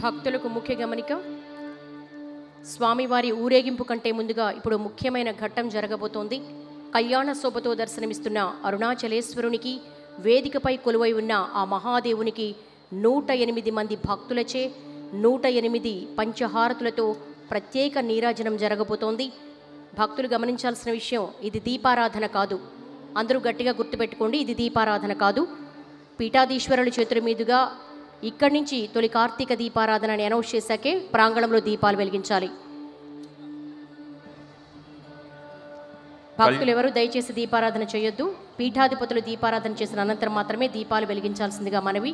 భక్తులకు ముఖ్య గమనిక. స్వామివారి ఊరేగింపు కంటే ముందుగా ఇప్పుడు ముఖ్యమైన ఘట్టం జరగబోతోంది. కళ్యాణ శోభతో దర్శనమిస్తున్న అరుణాచలేశ్వరునికి, వేదికపై కొలువై ఉన్న ఆ మహాదేవునికి 108 మంది భక్తులచే 108 పంచహారతులతో ప్రత్యేక నీరాజనం జరగబోతోంది. భక్తులు గమనించాల్సిన విషయం, ఇది దీపారాధన కాదు. అందరూ గట్టిగా గుర్తుపెట్టుకోండి, ఇది దీపారాధన కాదు. పీఠాధీశ్వరుల చేతుల మీదుగా ఇక్కడి నుంచి తొలి కార్తీక దీపారాధనని అనౌన్స్ చేశాకే ప్రాంగణంలో దీపాలు వెలిగించాలి. భక్తులు ఎవరు దయచేసి దీపారాధన చేయొద్దు. పీఠాధిపతులు దీపారాధన చేసిన అనంతరం మాత్రమే దీపాలు వెలిగించాల్సిందిగా మనవి.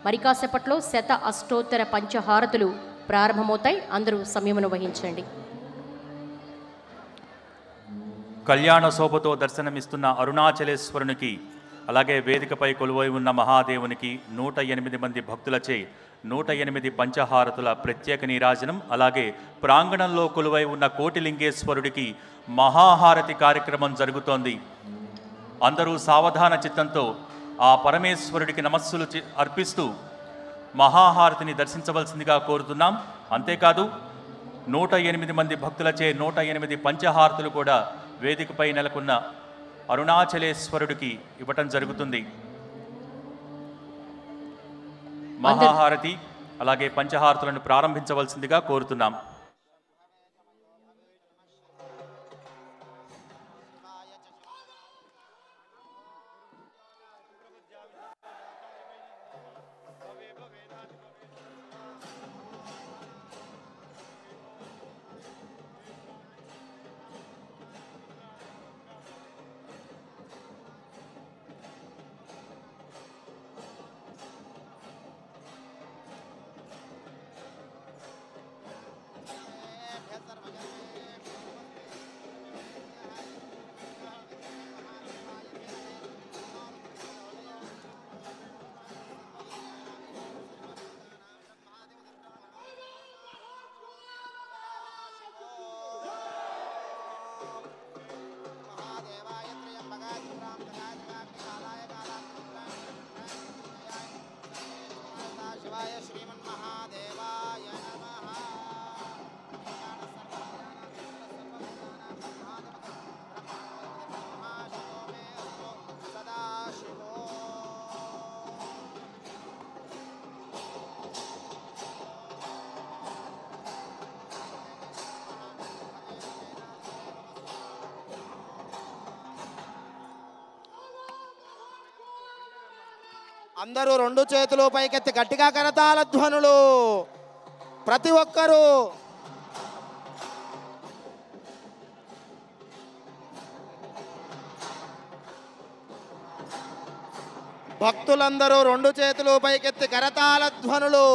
మరి కాసేపట్లో శత అష్టోత్తర పంచహారతులు ప్రారంభమవుతాయి. అందరూ సంయమనం వహించండి. కళ్యాణ శోభతో దర్శనమిస్తున్న అరుణాచలేశ్వరునికి, అలాగే వేదికపై కొలువై ఉన్న మహాదేవునికి 108 మంది భక్తులచే 108 పంచహారతుల ప్రత్యేక నీరాజనం, అలాగే ప్రాంగణంలో కొలువై ఉన్న కోటిలింగేశ్వరుడికి మహాహారతి కార్యక్రమం జరుగుతోంది. అందరూ సావధాన చిత్తంతో ఆ పరమేశ్వరుడికి నమస్సులు అర్పిస్తూ మహాహారతిని దర్శించవలసిందిగా కోరుతున్నాం. అంతేకాదు 108 మంది భక్తులచే 108 పంచహారతులు కూడా వేదికపై నెలకొన్న అరుణాచలేశ్వరుడికి ఇవ్వటం జరుగుతుంది. మహాహారతి అలాగే పంచహారతులను ప్రారంభించవలసిందిగా కోరుతున్నాం. అందరూ రెండు చేతులు పైకెత్తి గట్టిగా కరతాళ ధ్వనులు. ప్రతి ఒక్కరూ భక్తులందరూ రెండు చేతులు పైకెత్తి కరతాళ ధ్వనులు.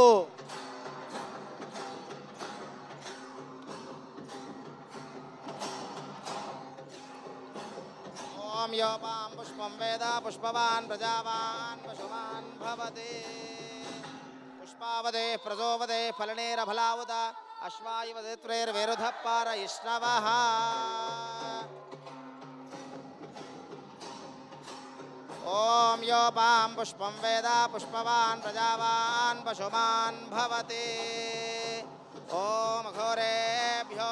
ఓం యోపాం పుష్పం వేద పుష్పవాన్ ప్రజావాన్ పశుమాన్ భవతే. పుష్పావదే ప్రజోవదే ఫలనేరఫలావుత అశ్వాయువదేత్రైర్వేరుధ పారయిష్ణవః. ఓం యోపాం పుష్పం వేద పుష్పవాన్ ప్రజావాన్ పశుమాన్ భవతే. ఓం ఘోరేభ్యో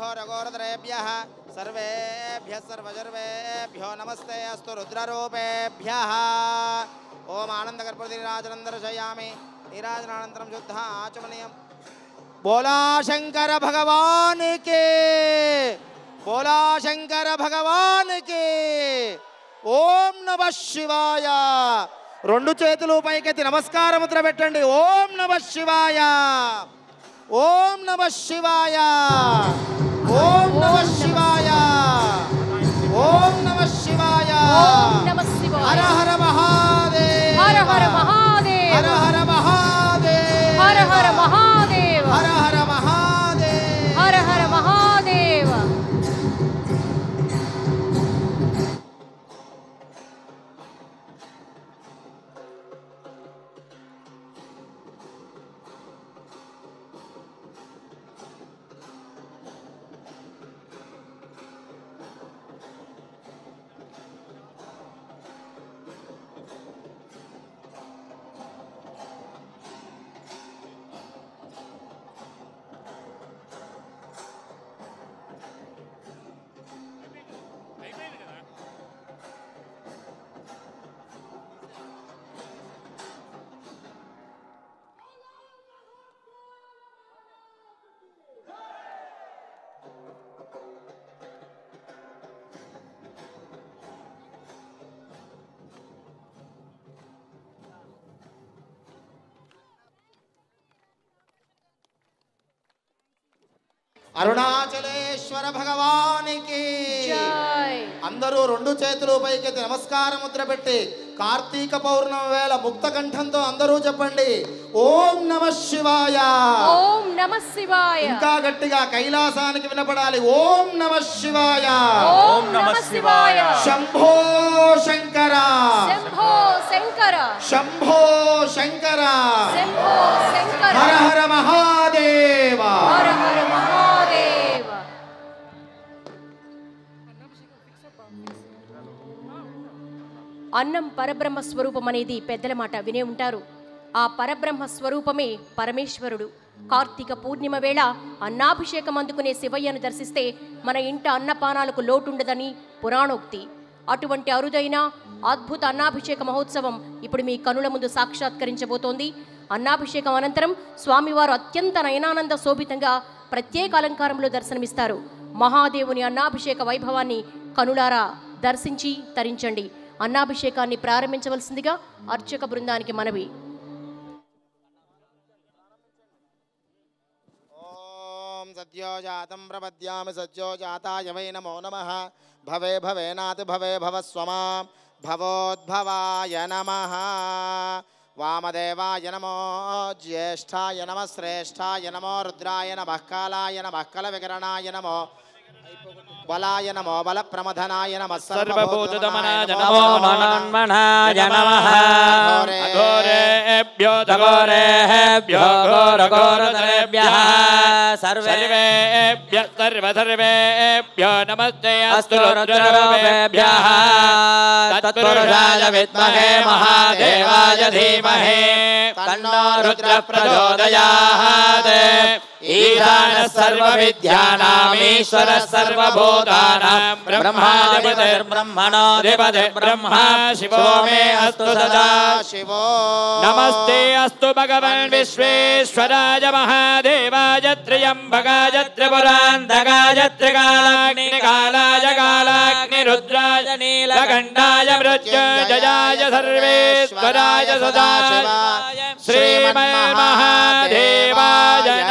ఘోరఘోరధరేభ్యః సర్వేభ్యः సర్వజర్వేభ్యో నమస్తే అస్తు రుద్రరూపేభ్యः. ఓం ఆనందకర్పూరనీరాజనం దర్శయామి. నీరాజనానంతరం శుద్ధ ఆచమనీయం. బోలా శంకర భగవాన్ కి, బోలా శంకర భగవాన్ కి. ఓం నమః శివాయ. రెండు చేతులు పైకెత్తి నమస్కార ముద్ర పెట్టండి. ఓం నమః శివాయ, ఓం నమః శివాయ, ఓం నమః శివాయ, ఓం నమః శివాయ. హర హర మహాదేవ, హర హర మహాదేవ, హర హర మహాదేవ, హర హర మహాదేవ, హర హర మహాదేవ, హర హర మహాదేవ. అరుణాచలేశ్వర భగవానికి జై. అందరూ రెండు చేతులు పైకెత్తి నమస్కార ముద్ర పెట్టి కార్తీక పౌర్ణమి వేళ ముక్త కంఠంతో అందరూ చెప్పండి ఓం నమః శివాయ. ఓం నమః శివాయ. ఇంకా గట్టిగా కైలాసానికి వినపడాలి ఓం నమః శివాయ. ఓం నమః శివాయ. శంభో శంకర శంభో శంకర. శంభో శంకర. శంభో శంకర. హర హర మహాదేవ. హర హర మహాదేవ. అన్నం పరబ్రహ్మ స్వరూపం అనేది పెద్దల మాట వినే ఉంటారు. ఆ పరబ్రహ్మ స్వరూపమే పరమేశ్వరుడు. కార్తీక పూర్ణిమ వేళ అన్నాభిషేకం అందుకునే శివయ్యను దర్శిస్తే మన ఇంట అన్నపానాలకు లోటుండదని పురాణోక్తి. అటువంటి అరుదైన అద్భుత అన్నాభిషేక మహోత్సవం ఇప్పుడు మీ కనుల ముందు సాక్షాత్కరించబోతోంది. అన్నాభిషేకం అనంతరం స్వామివారు అత్యంత నయనానంద శోభితంగా ప్రత్యేక అలంకారంలో దర్శనమిస్తారు. మహాదేవుని అన్నాభిషేక వైభవాన్ని కనులారా దర్శించి తరించండి. అన్నాభిషేకాన్ని ప్రారంభించవలసిందిగా అర్చక బృందానికి మనవి. ఓం సద్యోజాతం ప్రపద్యామి సద్యోజాతాయ వై నమో నమః. భవే భవేనాత్ భవే భవస్వమా భవోద్భవాయ నమః. వామదేవాయ నమో జ్యేష్ఠాయ నమః శ్రేష్ఠాయ నమో రుద్రాయ నమః కాలాయ నమః కల వికరణాయ నమో బలాయ నమో బల ప్రమథనాయ నమః సర్వభూతదమనాయ నమో మన్మనాయ నమః. అఘోరేభ్యో ఘోరేభ్యో ఘోరఘోరతరేభ్యః సర్వేభ్యః సర్వసర్వేభ్యో నమస్తే అస్తు రుద్రరూపేభ్యః. తత్పురుషాయ విద్మహే మహాదేవాయ ధీమహి తన్నో రుద్రః ప్రచోదయాత్. ఈశానः సర్వవిద్యానామీశ్వరः సర్వభూతానాం బ్రహ్మాధిపతిర్బ్రహ్మణోధిపతిः బ్రహ్మ శివో మే అస్తు సదా శివో. నమస్తే అస్తు భగవన్ విశ్వేశ్వరాయ మహాదేవాయ త్ర్యంబకాయ త్రిపురాంతకాయ త్రికాలాగ్నికాలాయ కాలాగ్నిరుద్రాయ నీలకంఠాయ మృత్యుంజయాయ సర్వేశ్వరాయ సదాశివాయ శ్రీమన్మహాదేవాయ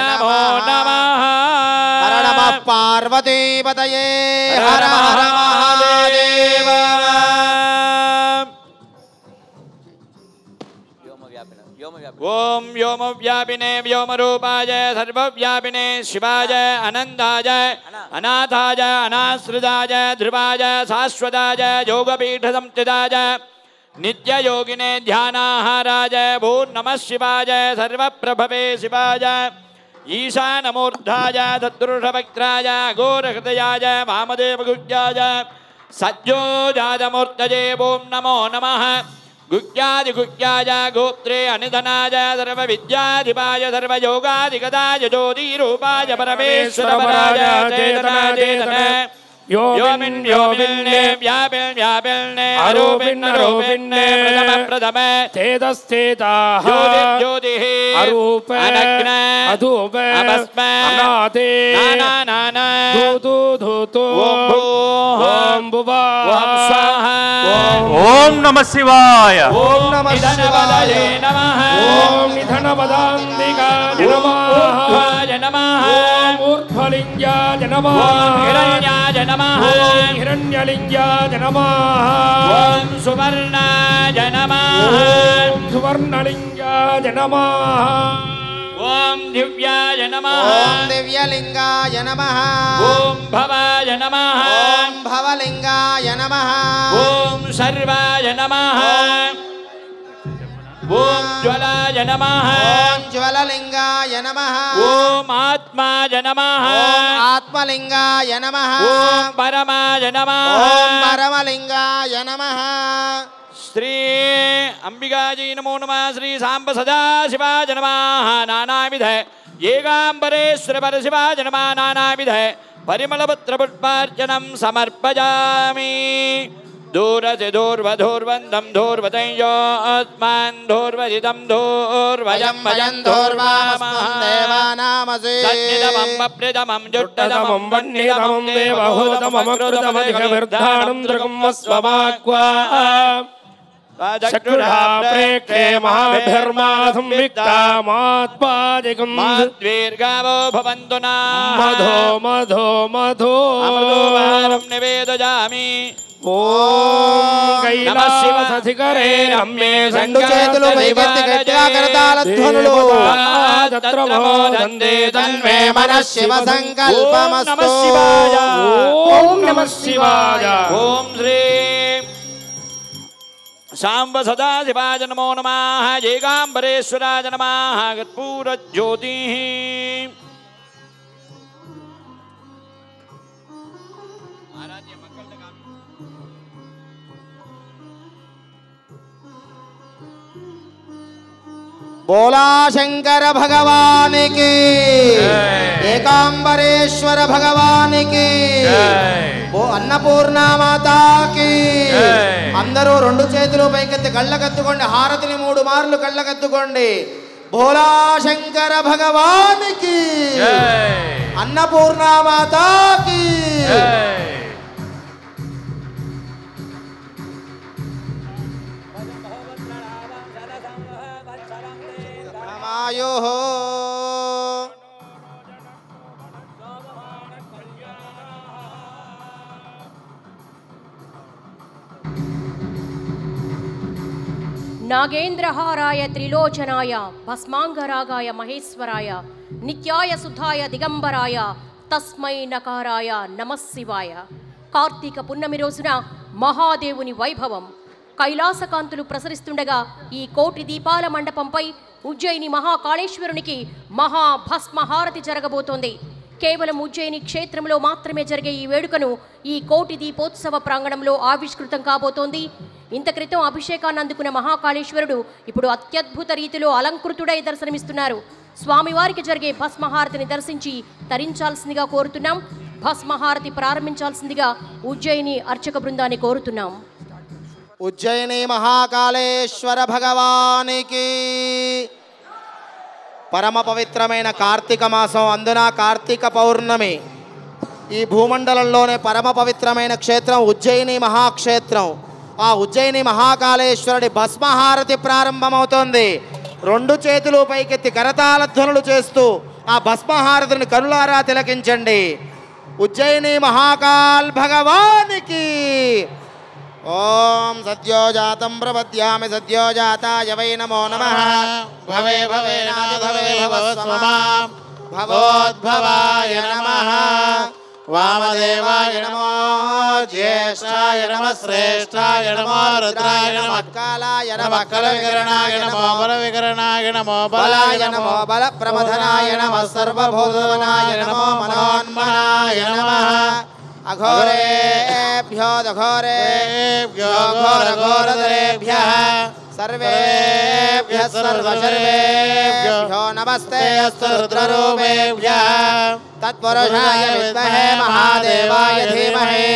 నమో నమః. హర నమః పార్వతీపతయే హర హర మహాదేవ. ఓం వ్యోమవ్యాపినే వ్యోమరూపాయ సర్వవ్యాపినే శివాయ అనంతాయ అనాథాయ అనాశ్రితాయ ధ్రువాయ శాశ్వతాయ యోగపీఠ సంస్థితాయ నిత్యయోగినే ధ్యానాహారాయ భూ నమః శివాయ సర్వప్రభవే శివాయ ఈశానమూర్ధాయ తద్రుషవక్త్రాయ ఘోరహృదయాయ వామదేవగుహ్యాయ సజ్జోజాతమూర్తయే ఓం నమో నమః. గుహ్యాదిగుహ్యాయ గోత్రే అనిధనాయ సర్వవిద్యాధిపాయ సర్వయోగాధిగతాయ జ్యోతిరూపాయ పరమేశ్వరపరాయ చేతనాచేతన వ్యోమిన్ వ్యోమిన్నే వ్యాపిన్ వ్యాపిన్నే అరూపిన్ అరూపిన్నే ప్రథమ ప్రథమ తేదస్థేతాః జ్యోతిః అరూప అనగ్న అధూప అభస్మ అనాతే నానా నానా ధూతు ధూతు ఓం భూః ఓం భువః ఓం స్వాహా ఓం నమః శివాయ. ఓం నమః శివాయ. నమః. ఓం నిధనపదాంతికాయ నమః. ఊర్ధ్వాయ నమః. ఓం ఊర్ధ్వలింగాయ నమః. ఓం హిరణ్యాయ నమః. ఓం హిరణ్యలింగాయ నమః. ఓం సువర్ణాయ నమః. ఓం సువర్ణలింగాయ నమః. ఓం దివ్యాయ నమః. ఓం దివ్యలింగాయ నమః. ఓం భవాయ నమః. ఓం భవలింగాయ నమః. ఓం సర్వాయ నమః. ఓం జ్వలాయ నమః. ఓం జ్వలలింగాయ నమః. ఓం ఆత్మాయ నమః. ఓం ఆత్మలింగాయ నమః. ఓం పరమాయ నమః. ఓం పరమలింగాయ నమః. శ్రీ అంబికాజీ నమో నమః. శ్రీ సాంబ సదాశివాయ నమః. నానావిధ ఏకాంబరేశ్వర పరశివాయ నమః. నానావిధ పరిమళపత్ర పుష్పార్చనం సమర్పయామి. దూరసి దూర్వధూర్వందం ధూర్వతయోస్మాన్ ధూర్వజితం ధూర్వయం భజం దేవానామసే సన్నిధమం అప్రిధమం జుట్టధమం వన్నిధమం దేవహూతమమకృతమధికవిర్ధానం దృగం స్వమాక్వా चक्षुषा प्रेक्षे महाभिर्मा संविक्ता मात्पादिकम् दीर्घावो भवन्तु न मधो मधो मधो अमृतोपहारं निवेदयामि ఓం కైలాసశిఖరే రమ్యే రెండు చేతులు పైకెత్తి గట్టిగా కరతాళ ధ్వనులు దందే తన్మే మనః శివ సంకల్పమస్తు ఓం నమః శివాయ ఓం శ్రీ సాంబ సదాశివాయ నమో నమః ఏకాంబరేశ్వరాయ నమః కర్పూర జ్యోతి బోలా శంకర భగవానికి ఏకాంబరేశ్వర భగవానికి అన్నపూర్ణ మాతాకి అందరూ రెండు చేతులు పైకెత్తి కళ్ళకత్తుకోండి హారతిని 3 మార్లు కళ్ళకత్తుకోండి బోలా శంకర భగవానికి అన్నపూర్ణ మాతాకి ఆయోహో నాగేంద్రహారాయ త్రిలోచనాయ భస్మాంగరాగాయ మహేశ్వరాయ నిత్యాయ సుధాయ దిగంబరాయ తస్మై నకారాయ నమఃశివాయ. కార్తీక పున్నమి రోజున మహాదేవుని వైభవం కైలాసకాంతులు ప్రసరిస్తుండగా ఈ కోటి దీపాల మండపంపై ఉజ్జయిని మహాకాళేశ్వరునికి మహాభస్మహారతి జరగబోతోంది. కేవలం ఉజ్జయిని క్షేత్రంలో మాత్రమే జరిగే ఈ వేడుకను ఈ కోటి దీపోత్సవ ప్రాంగణంలో ఆవిష్కృతం కాబోతోంది. ఇంత క్రితం అభిషేకాన్ని అందుకున్న మహాకాళేశ్వరుడు ఇప్పుడు అత్యద్భుత రీతిలో అలంకృతుడై దర్శనమిస్తున్నారు. స్వామివారికి జరిగే భస్మహారతిని దర్శించి తరించాల్సిందిగా కోరుతున్నాం. భస్మహారతి ప్రారంభించాల్సిందిగా ఉజ్జయిని అర్చక బృందాన్ని కోరుతున్నాం. ఉజ్జయిని మహాకాళేశ్వర భగవానికి పరమ పవిత్రమైన కార్తీక మాసం, అందున కార్తీక పౌర్ణమి. ఈ భూమండలంలోనే పరమ పవిత్రమైన క్షేత్రం ఉజ్జయిని మహాక్షేత్రం. ఆ ఉజ్జయిని మహాకాళేశ్వరుడి భస్మహారతి ప్రారంభమవుతోంది. రెండు చేతులు పైకెత్తి కరతాళ ధ్వనులు చేస్తూ ఆ భస్మహారతిని కరులారా తిలకించండి. ఉజ్జయిని మహాకాల్ భగవానికి ఓం సద్యోజాతం ప్రపద్యామి సద్యోజాతాయ వై నమో నమః. భవే భవే నాథవే భవస్వమాం భవోద్భవాయ నమః. వామదేవాయ నమో జ్యేష్ఠాయ నమః శ్రేష్ఠాయ నమో రుద్రాయ నమః కాలాయ నమః కలవికరణాయ నమో బలవికరణాయ నమో బలాయ నమో బలప్రమథనాయ నమః సర్వభూతవనాయ నమో మనోన్మనాయ నమః. అఘోరేభ్యో దఘోరేభ్యో ఘోరఘోరధరేభ్యః సర్వేభ్యః సర్వసర్వేభ్యో నమస్తే అస్తు రుద్రరూపేభ్యః. తత్పురుషాయ విద్మహే మహాదేవాయ ధీమహి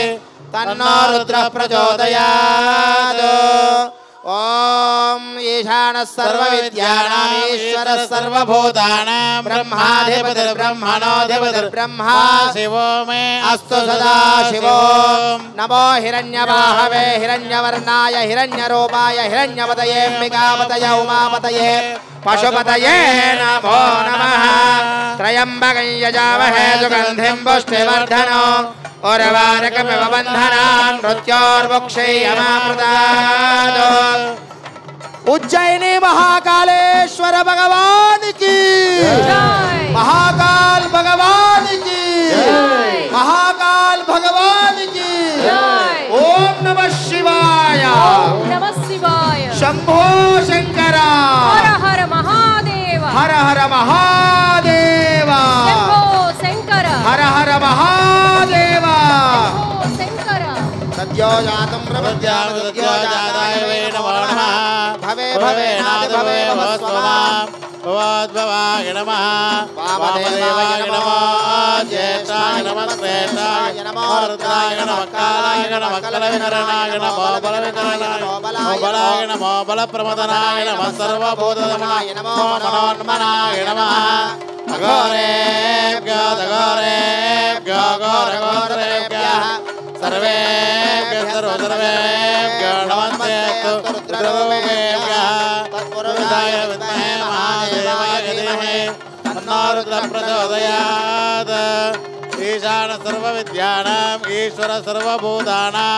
తన్నో రుద్రః ప్రచోదయాత్. ఓం ఈశానః సర్వవిద్యానాం ఈశ్వరః సర్వభూతానాం బ్రహ్మాధిపతిర్బ్రహ్మణోధిపతిర్బ్రహ్మా శివో మే అస్తు సదా శివో. నమో హిరణ్యబాహవే హిరణ్యవర్ణాయ హిరణ్యరూపాయ హిరణ్యపతయేంబికాపతయ ఉమాపతయే పశుపతయే నమో నమః. త్రయంబకం యజామహే సుగంధిం పుష్టివర్ధనో ఉర్వారుకమివ బంధనాన్ మృత్యోర్ముక్షేయమామృతాద్. ఉజ్జయిని మహాకాళేశ్వర భగవానికి మహాకాల్ భగవానికి మహాకాల్ భగవానికి ఓం నమః శివాయ. శంభో శంకర హర హర మహాదేవ హర హర మహాదేవ శంకర హర హర మహాదేవ. శంకర సద్యోజాతం ప్రపద్యామి సద్యోజాతాయ వై నమో నమః. భవే భవే నాథవే భవస్వమాం భవోద్భవాయ నమః. వామదేవాయ నమో జ్యేష్ఠాయ నమః శ్రేష్ఠాయ నమో రుద్రాయ నమః కాలాయ నమః కలవికరణాయ నమో బలవికరణాయ నమో బలాయ నమో బలప్రమథనాయ నమః సర్వభూతవనాయ నమో మనోన్మనాయ నమః. అఘోరేభ్యో దఘోరేభ్యో ఘోరఘోరధరేభ్యః सर्वेभ्यः सर्वेभ्यः नमस्तेऽस्तु रुद्ररूपेभ्यः तत्पुरुषाय विद्महे महादेवाय धीमहि तन्नो रुद्रः प्रचोदयात् ईशान सर्वविद्यानाम् ईश्वर सर्वभूतानां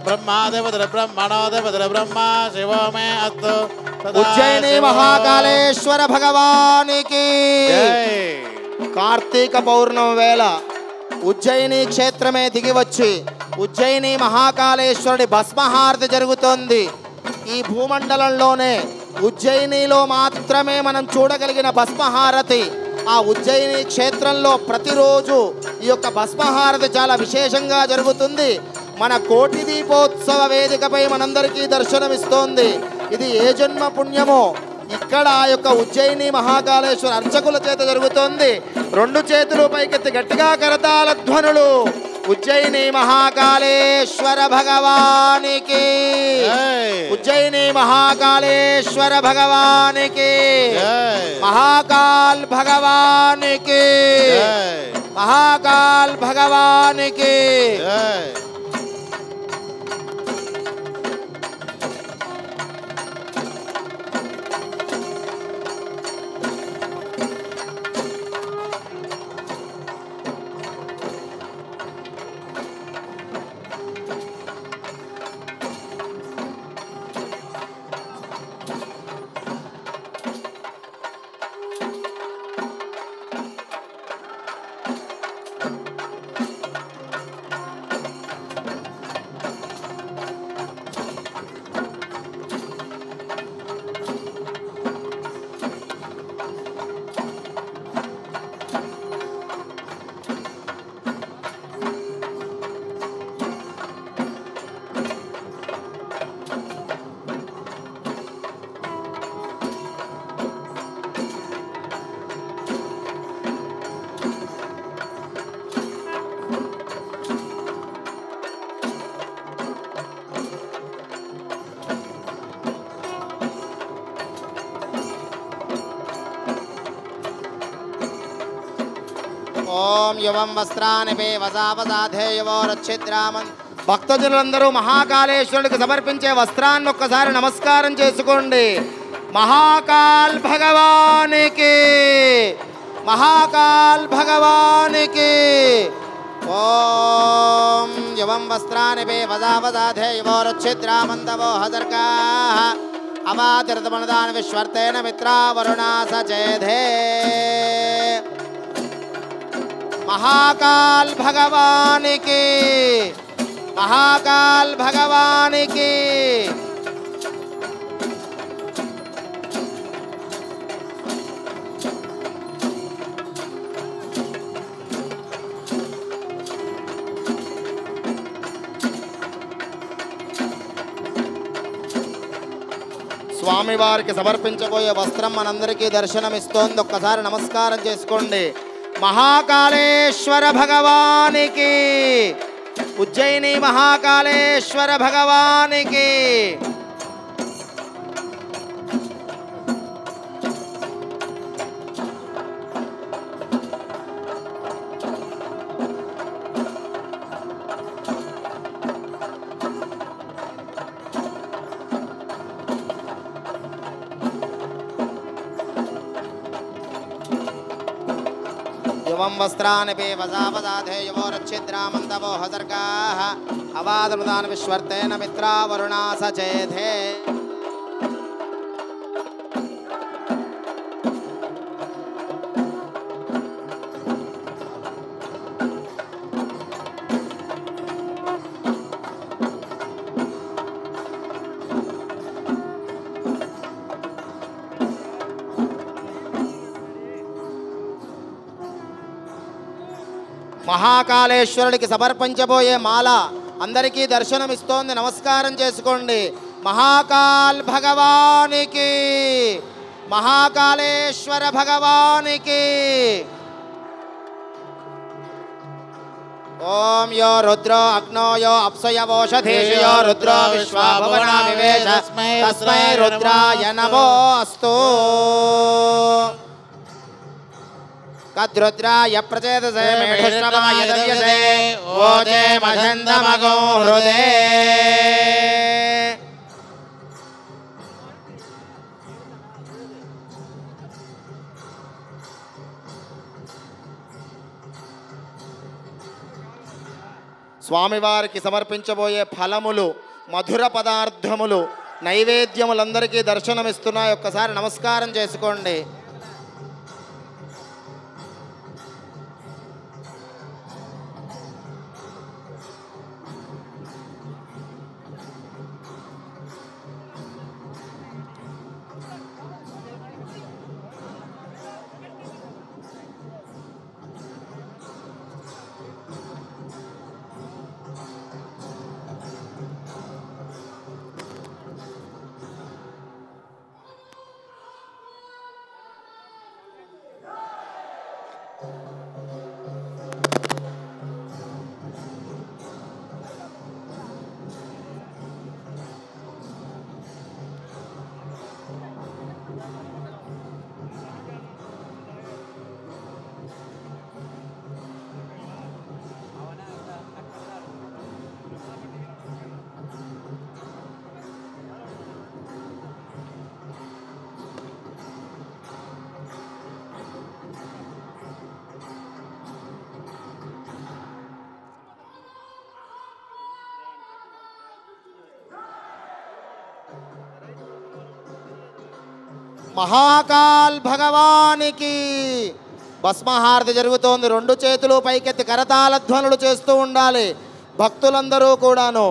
ब्रह्मादिपतिर् ब्रह्मणोऽधिपतिर् ब्रह्मा शिवो मे अस्तु। उज्जैनी महाकालेश्वर भगवान की कार्तीक पौर्णమి వేళ ఉజ్జయిని క్షేత్రమే దిగి వచ్చి ఉజ్జయిని మహాకాళేశ్వరుడి భస్మహారతి జరుగుతోంది. ఈ భూమండలంలోనే ఉజ్జయినిలో మాత్రమే మనం చూడగలిగిన భస్మహారతి. ఆ ఉజ్జయిని క్షేత్రంలో ప్రతిరోజు ఈ యొక్క భస్మహారతి చాలా విశేషంగా జరుగుతుంది. మన కోటి దీపోత్సవ వేదికపై మనందరికీ దర్శనమిస్తోంది. ఇది ఏ జన్మ పుణ్యమో ఇక్కడ ఆ యొక్క ఉజ్జయిని మహాకాళేశ్వర అర్చకుల చేత జరుగుతోంది. రెండు చేతులు పైకెత్తి గట్టిగా కరతాళ ధ్వనులు. ఉజ్జయిని మహాకాళేశ్వర భగవానికి, ఉజ్జయిని మహాకాళేశ్వర భగవానికి, మహాకాల్ భగవానికి, మహాకాల్ భగవానికి. ఓం యువం వస్త్రాని పే వసావసాధేయవోరచ్ఛిద్రామన్. భక్తజనులందరూ మహాకాళేశ్వరుడికి సమర్పించే వస్త్రాన్ని ఒక్కసారి నమస్కారం చేసుకోండి. మహాకాల్ భగవానికి, మహాకాల్ భగవానికి. ఓం యువం వస్త్రాని పే వసావసాధేయవోరచ్ఛిద్రామంతవో హజర్గాః అవాతిర్తమనదాన విశ్వర్తేన మిత్రా వరుణా సచేధే. महाकाल भगवान की, महाकाल भगवान की. స్వామివారికి సమర్పించబోయే వస్త్రం మనందరికీ దర్శనమిస్తోంది. ఒక్కసారి నమస్కారం చేసుకోండి. महाकालेश्वर भगवान की, उज्जैनी महाकालेश्वर भगवान की. యువం వస్త్రాని పే వసావసాధేయవోరచ్ఛిద్రామంతవో హజర్గాః అవాదనుదాన విశ్వర్తేన మిత్రా వరుణా సచేధే. మహాకాళేశ్వరుడికి సమర్పించబోయే మాల అందరికీ దర్శనమిస్తోంది. నమస్కారం చేసుకోండి. మహాకాల్ భగవానికి, మహాకాళేశ్వర భగవానికి. ఓం యో రుద్రో అగ్నో యో అప్సయవోషధేషు యో రుద్రో విశ్వా భువనా వివేశ తస్మై రుద్రాయ నమో అస్తు. కద్రుద్రాయ ప్రచేతసే మేఢుష్టమాయ దవ్యసే ఓజే మషందమగో హృదే. స్వామివారికి సమర్పించబోయే ఫలములు, మధుర పదార్థములు, నైవేద్యములందరికీ దర్శనమిస్తున్నాయి. ఒక్కసారి నమస్కారం చేసుకోండి. మహాకాల్ భగవానికి భస్మహారతి జరుగుతోంది. రెండు చేతులు పైకెత్తి కరతాళ ధ్వనులు చేస్తూ ఉండాలి భక్తులందరూ కూడాను.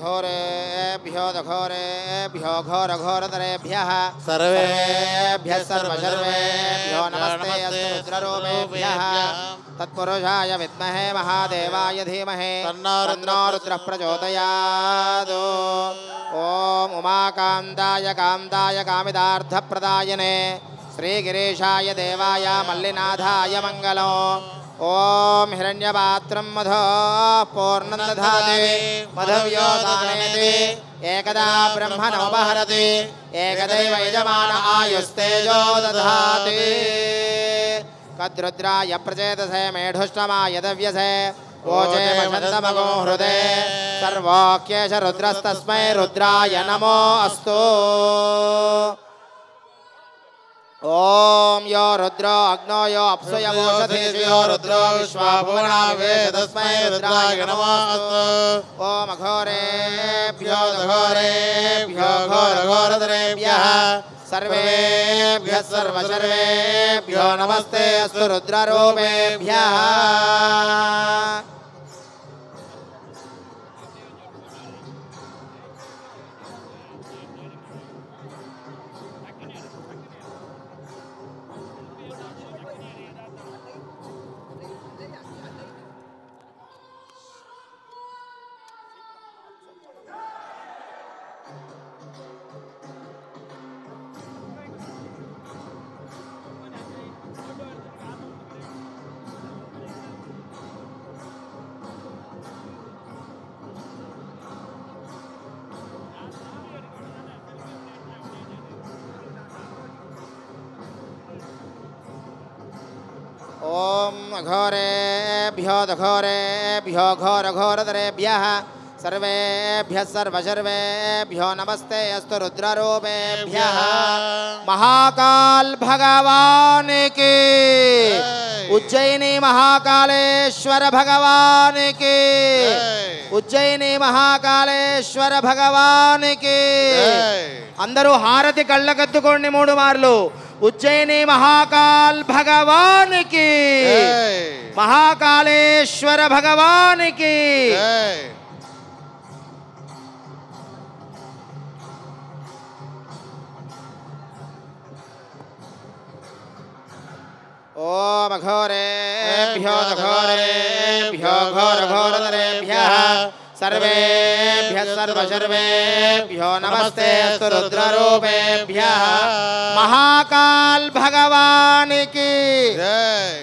घोरेभ्यो दघोरेभ्यो घोरघोरतरेभ्यः सर्वेभ्यः सर्वसर्वेभ्यो नमस्ते अस्तु रुद्ररूपेभ्यः तत्पुरुषाय विद्महे महादेवाय धीमहि तन्नो रुद्रः प्रचोदयात्। ॐ उमाकान्ताय कान्ताय कामितार्थप्रदायिने श्रीगिरीशाय देवाय मल्लिनाथाय मङ्गलम्। ओम हिरण्यपात्रं मधो पूर्णं दधाति मधव्योदानेति एकदा ब्रह्मणोपहरति एकदैव यजमान आयुस्तेजो दधाति। कद्रुद्राय प्रचेतसे मेढुष्टमाय दव्यसे ओजे मशन्तमगो हृदे सर्वोऽख्येष रुद्रस्तस्मै रुद्राय नमो अस्तु। ओम यो रुद्रो अग्नो यो अप्सु यमोषधीषु यो रुद्रो विश्वाभुवनाविवेश तस्मै रुद्राय नमोऽस्तु। ओम अघोरेभ्यो दघोरेभ्यो घोरघोरतरेभ्यः सर्वेभ्यः सर्वसर्वेभ्यो नमस्ते अस्तु रुद्ररूपेभ्यः। ओम घोरेभ्यो दघोरेभ्यो घोरघोरतरेभ्यः सर्वेभ्यः सर्वसर्वेभ्यो नमस्ते अस्तु रुद्ररूपेभ्यः। महाकाल भगवान की उज्जयिनी महाकालेश्वर भगवान की उज्जयिनी महाकालेश्वर भगवान की अंदरू हारति कళ్ళకద్దుకోండి 3 మార్లు। उज्जयिनी महाकाल भगवान की మహాకాళేశ్వర భగవానికి జై. ఓం ఘోరేభ్యో ఘోరేభ్యో ఘోర ఘోరధరేభ్యః సర్వేభ్యః సర్వసర్వేభ్యో నమస్తే అస్తు రుద్రరూపేభ్యః మహాకాల్ భగవానికి జై.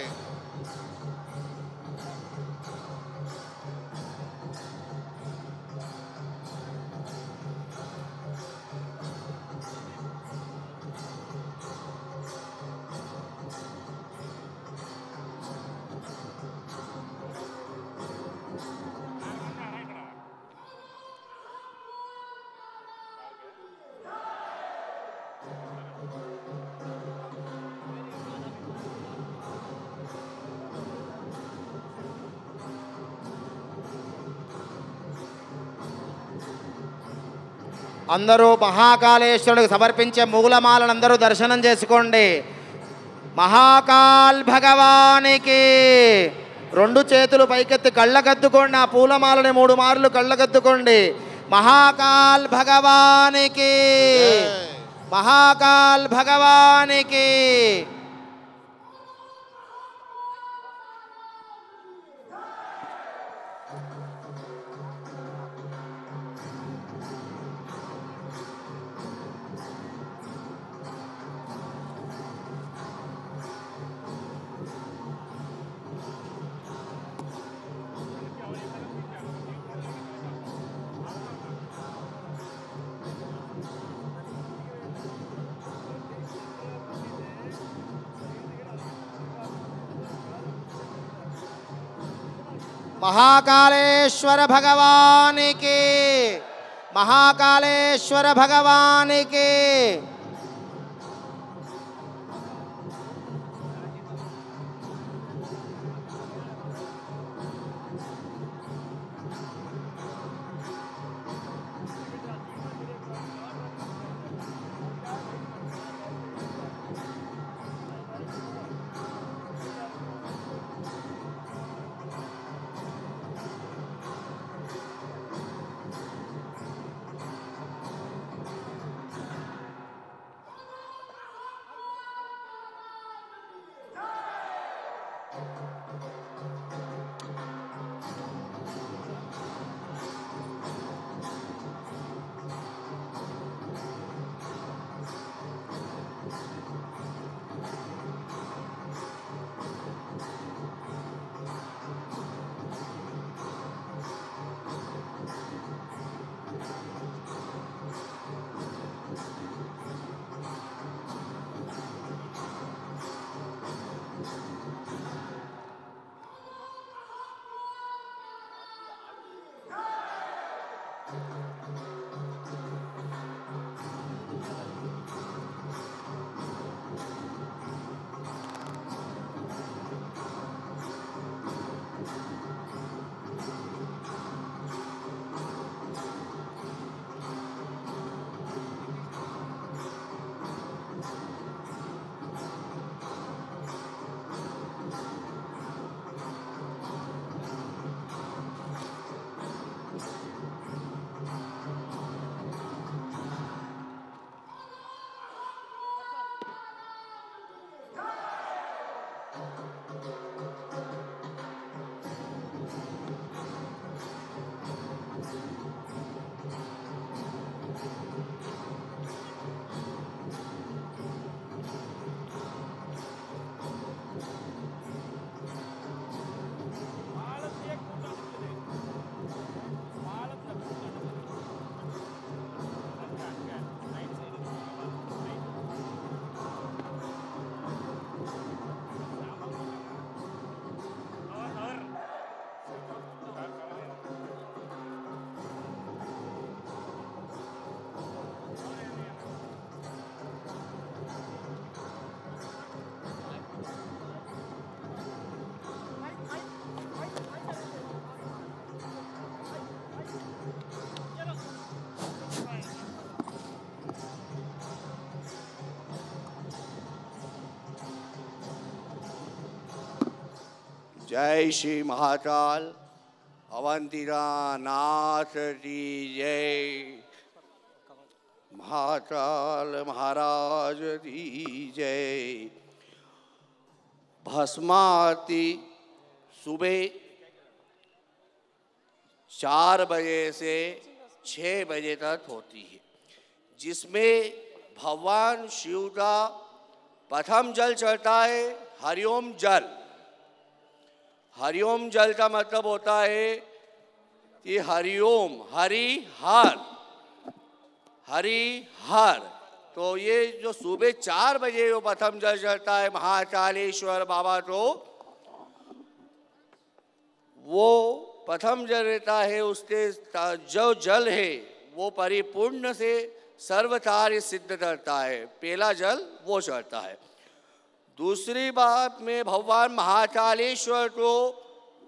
అందరూ మహాకాళేశ్వరుడికి సమర్పించే మూలమాలను అందరూ దర్శనం చేసుకోండి. మహాకాల్ భగవానికి రెండు చేతులు పైకెత్తి కళ్ళకద్దుకోండి. ఆ పూలమాలని 3 మార్లు కళ్ళకద్దుకోండి. మహాకాల్ భగవానికి, మహాకాల్ భగవానికి. మహాకాళేశ్వర భగవానికి, మహాకాళేశ్వర భగవానికి. जय श्री महाकाल अवंतिका नाथ की जय। महाकाल महाराज की जय। भस्मा आरती सुबह 4 बजे से 6 बजे तक होती है, जिसमें भगवान शिव का प्रथम जल चढ़ता है हरिओम जल। हरिओम जल का मतलब होता है कि हरिओम हरि हर, हरि हर। तो ये जो सुबह 4 बजे जो प्रथम जल चढ़ता है महाकालेश्वर बाबा को, वो प्रथम जल रहता है, उसके जो जल है वो परिपूर्ण से सर्व कार्य सिद्ध करता है। पहला जल वो चढ़ता है। दूसरी बात में भगवान महाकालेश्वर को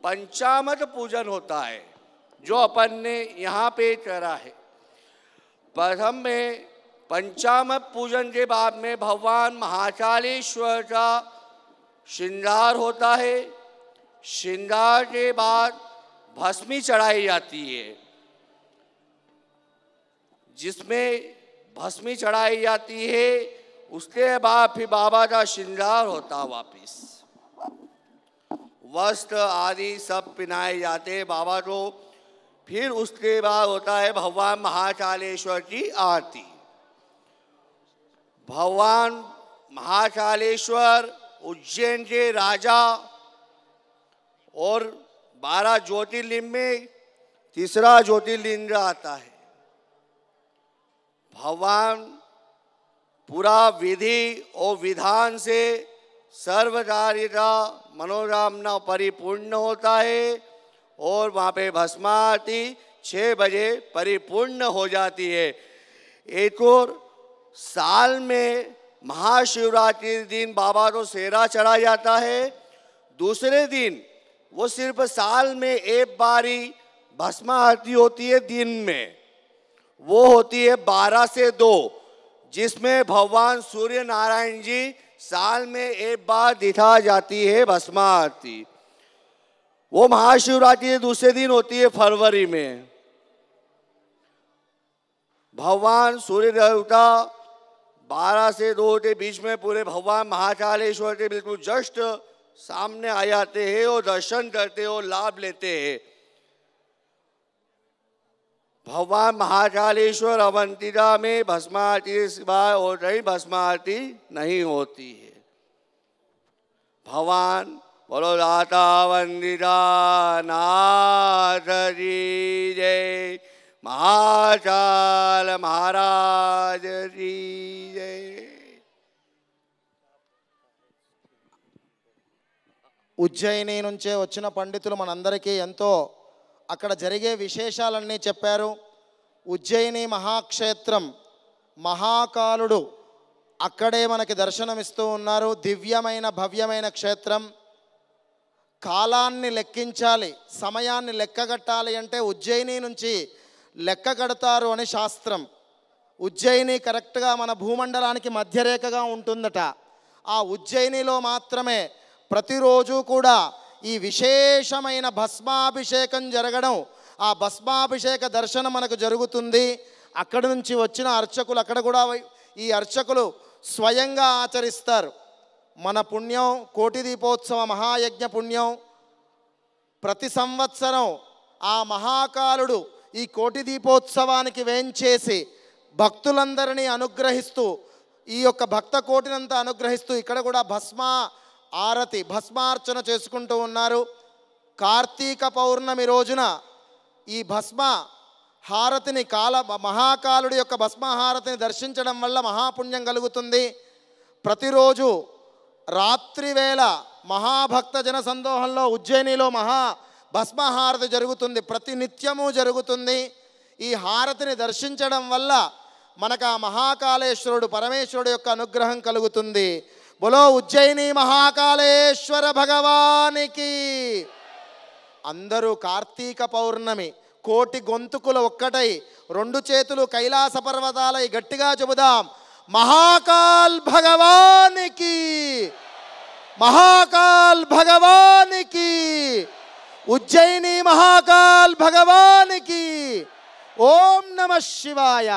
पंचामृत पूजन होता है, जो अपन ने यहाँ पे करा है। प्रथम में पंचामृत पूजन के बाद में भगवान महाकालेश्वर का श्रृंगार होता है। श्रृंगार के बाद भस्मी चढ़ाई जाती है, जिसमें भस्मी चढ़ाई जाती है। उसके बाद फिर बाबा का श्रृंगार होता, वापिस वस्त्र आदि सब पहनाए जाते हैं बाबा को। फिर उसके बाद होता है भगवान महाकालेश्वर की आरती। भगवान महाकालेश्वर उज्जैन के राजा और 12 ज्योतिर्लिंग में तीसरा ज्योतिर्लिंग आता है। भगवान पूरा विधि और विधान से सर्व कार्य का मनोकामना परिपूर्ण होता है और वहाँ पे भस्मा आरती 6 बजे परिपूर्ण हो जाती है। एक और साल में महाशिवरात्रि के दिन बाबा को सेहरा चढ़ा जाता है। दूसरे दिन वो सिर्फ साल में एक बारी भस्मा आरती होती है दिन में, वो होती है 12 से 2, जिसमें भगवान सूर्य नारायण जी साल में एक बार दिखा जाती है भस्मा आरती। वो महाशिवरात्रि के दूसरे दिन होती है फरवरी में। भगवान सूर्य देवता 12 से 2 के बीच में पूरे भगवान महाकालेश्वर के बिल्कुल जस्ट सामने आ जाते हैं और दर्शन करते हैं और लाभ लेते हैं। भगवान महाकालेश्वर अवंतिका में भस्मा आरती के सिवाय और कहीं भस्मा आरती नहीं होती है। भगवान बोलो दाता वंदिता नाथ जी जय। महाकाल महाराज जी जय। ఉజ్జయిని నుంచే వచ్చిన పండితులు మనందరికీ ఎంతో అక్కడ జరిగే విశేషాలన్నీ చెప్పారు. ఉజ్జయిని మహాక్షేత్రం, మహాకాలుడు అక్కడే మనకి దర్శనమిస్తూ ఉన్నారు. దివ్యమైన భవ్యమైన క్షేత్రం. కాలాన్ని లెక్కించాలి, సమయాన్ని లెక్కగట్టాలి అంటే ఉజ్జయిని నుంచి లెక్క కడతారు అని శాస్త్రం. ఉజ్జయిని కరెక్ట్గా మన భూమండలానికి మధ్యరేఖగా ఉంటుందట. ఆ ఉజ్జయినిలో మాత్రమే ప్రతిరోజు కూడా ఈ విశేషమైన భస్మాభిషేకం జరగడం, ఆ భస్మాభిషేక దర్శనం మనకు జరుగుతుంది. అక్కడి నుంచి వచ్చిన అర్చకులు అక్కడ కూడా ఈ అర్చకులు స్వయంగా ఆచరిస్తారు. మన పుణ్యం కోటి దీపోత్సవ మహాయజ్ఞ పుణ్యం. ప్రతి సంవత్సరం ఆ మహాకాలుడు ఈ కోటి దీపోత్సవానికి వేంచేసి భక్తులందరినీ అనుగ్రహిస్తూ, ఈ యొక్క భక్త కోటినంతా అనుగ్రహిస్తూ ఇక్కడ కూడా భస్మా ఆరతి భస్మార్చన చేసుకుంటూ ఉన్నారు. కార్తీక పౌర్ణమి రోజున ఈ భస్మ హారతిని మహాకాలుడి యొక్క భస్మహారతిని దర్శించడం వల్ల మహాపుణ్యం కలుగుతుంది. ప్రతిరోజు రాత్రి వేళ మహాభక్త జన సందోహంలో ఉజ్జయినిలో భస్మహారతి జరుగుతుంది. ప్రతి నిత్యము జరుగుతుంది. ఈ హారతిని దర్శించడం వల్ల మనకు ఆ మహాకాళేశ్వరుడు పరమేశ్వరుడు యొక్క అనుగ్రహం కలుగుతుంది. బోలో ఉజ్జయిని మహాకాళేశ్వర భగవానికి. అందరూ కార్తీక పౌర్ణమి కోటి గొంతుకులు ఒక్కటై 2 చేతులు కైలాస పర్వతాలై గట్టిగా చెబుదాం, మహాకాల్ భగవానికి, మహాకాల్ महाकाल भगवान की, उज्जैनी महाकाल भगवान की। ओम नमः शिवाय।